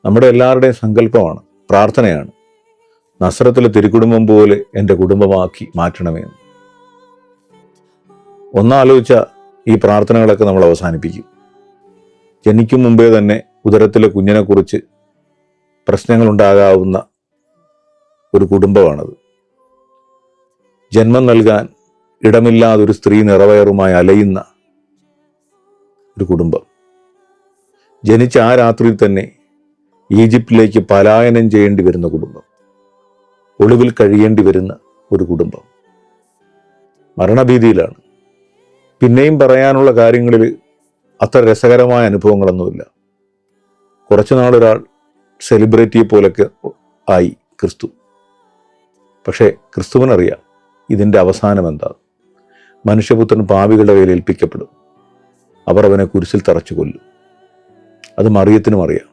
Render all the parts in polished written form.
നമ്മുടെ എല്ലാവരുടെയും സങ്കല്പമാണ്, പ്രാർത്ഥനയാണ്. നസ്രത്തിലെ തിരുക്കുടുംബം പോലെ എൻ്റെ കുടുംബമാക്കി മാറ്റണമെന്ന്. ഒന്നാലോചിച്ച ഈ പ്രാർത്ഥനകളൊക്കെ നമ്മൾ അവസാനിപ്പിക്കും. ജനിക്കും മുമ്പേ തന്നെ ഉദരത്തിലെ കുഞ്ഞിനെക്കുറിച്ച് പ്രശ്നങ്ങളുണ്ടാകാവുന്ന ഒരു കുടുംബമാണത്. ജന്മം നൽകാൻ ഇടമില്ലാതൊരു സ്ത്രീ നിറവയറുമായി അലയുന്ന ഒരു കുടുംബം. ജനിച്ച ആ രാത്രിയിൽ തന്നെ ഈജിപ്തിലേക്ക് പലായനം ചെയ്യേണ്ടി വരുന്ന കുടുംബം, ഒളിവിൽ കഴിയേണ്ടി വരുന്ന ഒരു കുടുംബം, മരണഭീതിയിലാണ്. പിന്നെയും പറയാനുള്ള കാര്യങ്ങളിൽ അത്ര രസകരമായ അനുഭവങ്ങളൊന്നുമില്ല. കുറച്ചു നാളൊരാൾ സെലിബ്രിറ്റിയെ പോലൊക്കെ ആയി ക്രിസ്തു. പക്ഷേ ക്രിസ്തുവിനറിയാം ഇതിൻ്റെ അവസാനം എന്താ. മനുഷ്യപുത്രൻ പാപികളുടെ കയ്യിൽ ഏൽപ്പിക്കപ്പെടും. അവർ അവനെ കുരിശിൽ തറച്ചു കൊല്ലും. അത് മറിയത്തിനും അറിയാം.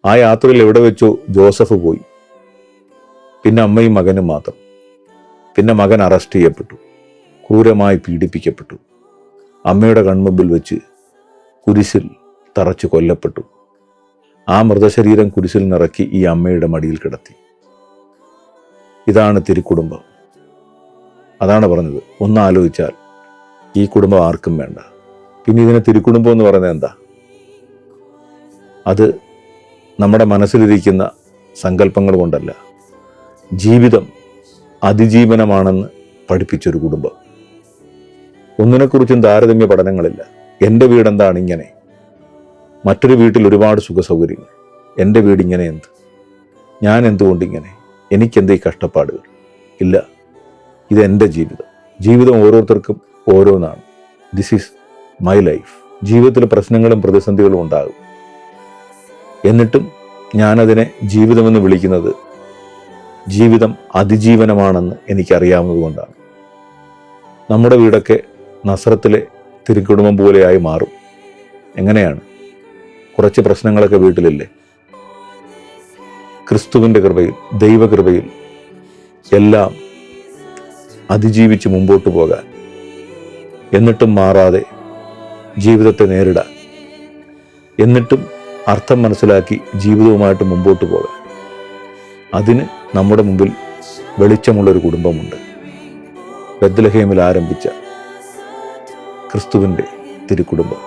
ആ യാത്രയിൽ എവിടെ വെച്ചോ ജോസഫ് പോയി. പിന്നെ അമ്മയും മകനും മാത്രം. പിന്നെ മകൻ അറസ്റ്റ് ചെയ്യപ്പെട്ടു, ക്രൂരമായി പീഡിപ്പിക്കപ്പെട്ടു, അമ്മയുടെ കൺമുമ്പിൽ വെച്ച് കുരിശിൽ തറച്ചു കൊല്ലപ്പെട്ടു. ആ മൃതശരീരം കുരിശിൽ നിറക്കി ഈ അമ്മയുടെ മടിയിൽ കിടത്തി. ഇതാണ് തിരുക്കുടുംബം. അതാണ് പറഞ്ഞത്, ഒന്നാലോചിച്ചാൽ ഈ കുടുംബം ആർക്കും വേണ്ട. പിന്നെ ഇതിനെ തിരുക്കുടുംബം എന്ന് പറയുന്നത് എന്താ? അത് നമ്മുടെ മനസ്സിലിരിക്കുന്ന സങ്കല്പങ്ങൾ കൊണ്ടല്ല, ജീവിതം അതിജീവനമാണെന്ന് പഠിപ്പിച്ചൊരു കുടുംബം. ഒന്നിനെക്കുറിച്ചും താരതമ്യ പഠനങ്ങളില്ല. എൻ്റെ വീടെന്താണ് ഇങ്ങനെ, മറ്റൊരു വീട്ടിൽ ഒരുപാട് സുഖസൗകര്യങ്ങൾ, എൻ്റെ വീടിങ്ങനെ എന്ത്, ഞാൻ എന്തുകൊണ്ടിങ്ങനെ, എനിക്കെന്ത് ഈ കഷ്ടപ്പാടുകൾ? ഇല്ല, ഇതെൻ്റെ ജീവിതം. ജീവിതം ഓരോരുത്തർക്കും ഓരോന്നാണ്. This is my life. ജീവിതത്തിൽ പ്രശ്നങ്ങളും പ്രതിസന്ധികളും ഉണ്ടാകും. എന്നിട്ടും ഞാനതിനെ ജീവിതമെന്ന് വിളിക്കുന്നത് ജീവിതം അതിജീവനമാണെന്ന് എനിക്കറിയാവുന്നത് കൊണ്ടാണ്. നമ്മുടെ വീടൊക്കെ നസ്രത്തിലെ തിരുക്കുടുംബം പോലെയായി മാറും. എങ്ങനെയാണ്? കുറച്ച് പ്രശ്നങ്ങളൊക്കെ വീട്ടിലില്ലേ? ക്രിസ്തുവിൻ്റെ കൃപയിൽ, ദൈവകൃപയിൽ എല്ലാം അതിജീവിച്ച് മുമ്പോട്ട് പോകാൻ, എന്നിട്ടും മാറാതെ ജീവിതത്തെ നേരിടാൻ, എന്നിട്ടും അർത്ഥം മനസ്സിലാക്കി ജീവിതവുമായിട്ട് മുമ്പോട്ട് പോകാൻ, അതിന് നമ്മുടെ മുമ്പിൽ വെളിച്ചമുള്ളൊരു കുടുംബമുണ്ട്. ബത്ലഹേമിൽ ആരംഭിച്ച ക്രിസ്തുവിൻ്റെ തിരുക്കുടുംബം.